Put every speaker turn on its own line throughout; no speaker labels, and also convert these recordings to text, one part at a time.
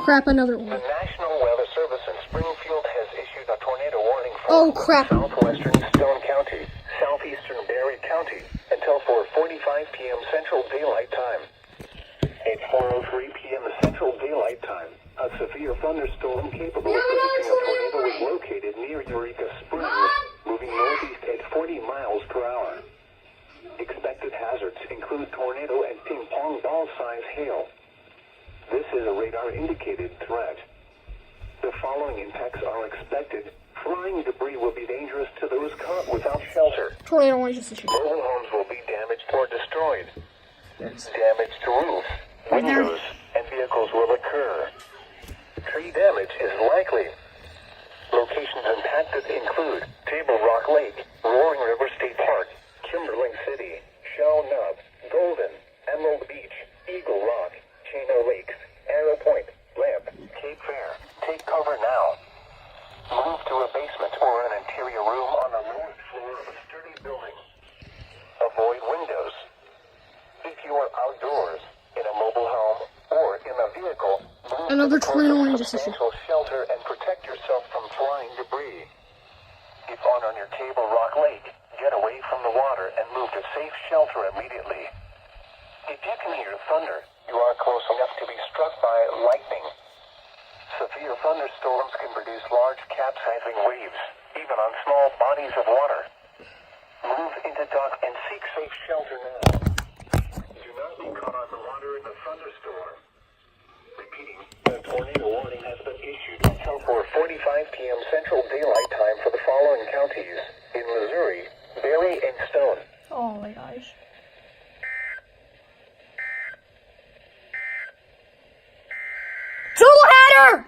crap, another one.
The National Weather Service in Springfield has issued a tornado warning for southwestern Stone County, southeastern Barry County, until 4:45 p.m. Central Daylight Time. At 4:03 p.m. Central Daylight Time, a severe thunderstorm capable of producing a tornado was located near Eureka Springs, moving northeast at 40 miles per hour. Expected hazards include tornado and ping-pong ball-size hail. This is a radar-indicated threat. The following impacts are expected. Flying debris will be dangerous to those caught without shelter.
Tornado warning just issued.
Mobile homes will be damaged or destroyed. Damage to roofs, windows, and vehicles will occur. Tree damage is likely. Locations impacted include Table Rock Lake, Roaring River State Park, Kimberling City, Shell Nub, Golden, Emerald Beach, Eagle Rock, Chino Lakes, Arrow Point, Lamp, Cape Fair. Take cover now. Move to a basement or an interior room on the lowest floor of a sturdy building. Avoid windows. If you are outdoors, in a mobile home, or in a vehicle, move
Another
to
tornado warning
a
just issued.
substantial shelter and protect yourself from flying debris. If on your Table Rock Lake, get away from the water and move to safe shelter immediately. If you can hear thunder, you are close enough to be struck by lightning. Severe thunderstorms can produce large capsizing waves, even on small bodies of water. Move into dock and seek safe shelter now. Do not be caught on the water in a thunderstorm. Repeating, a tornado warning has been issued until 4:45 p.m. Central Daylight Time for the following counties in Missouri, Barry, and Stone.
Oh my gosh. Doubleheader!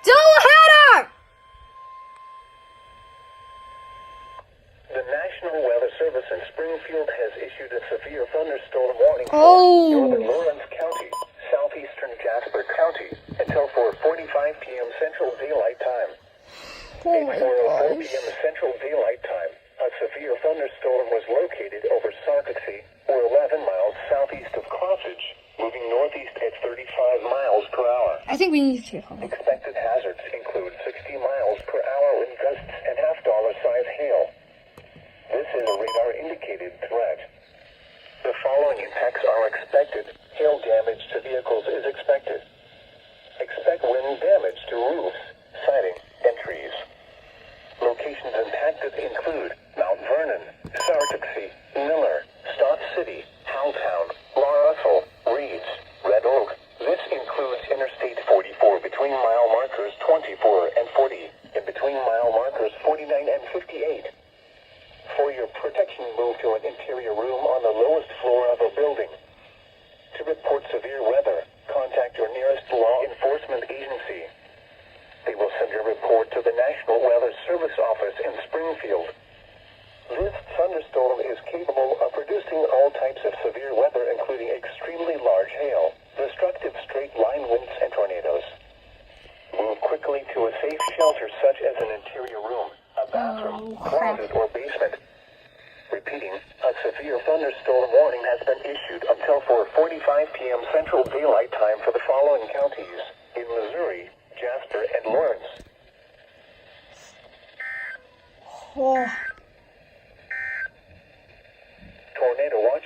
Doubleheader!
The National Weather Service in Springfield has issued a severe thunderstorm warning for northern Lawrence County, southeastern Jasper County, until 4:45 p.m. Central Daylight Time.
Oh my
At 4:04
gosh.
p.m. Central Daylight Time, a severe thunderstorm was located over Saucassie, or 11 miles southeast of Carthage, moving northeast at 35 miles per hour.
I think we need to take home.
Expected hazards include 60 miles per hour wind gusts and half-dollar size hail. This is a radar-indicated threat. The following impacts are expected. Hail damage to vehicles is expected. Expect wind damage to roofs, siding, and trees. Locations impacted include Mount Vernon, Sartuxie, Miller, Stott City, Howtown, La Russell, Reeds, Red Oak. This includes Interstate 44 between mile markers 24 and 40, and between mile markers 49 and 58. For your protection, move to an interior room on the lowest floor of a building. To report severe weather, contact your nearest law enforcement agency. They will send your report to the National Weather Service office in Springfield. This thunderstorm is capable of producing all types of severe weather, including extremely large hail, destructive straight-line winds, and tornadoes. Move quickly to a safe shelter such as an interior room, a bathroom, closet, or basement. Repeating, a severe thunderstorm warning has been issued until 4:45 p.m. Central Daylight Time for the following counties in Missouri, Jasper, and Lawrence.
Oh.
Tornado warning.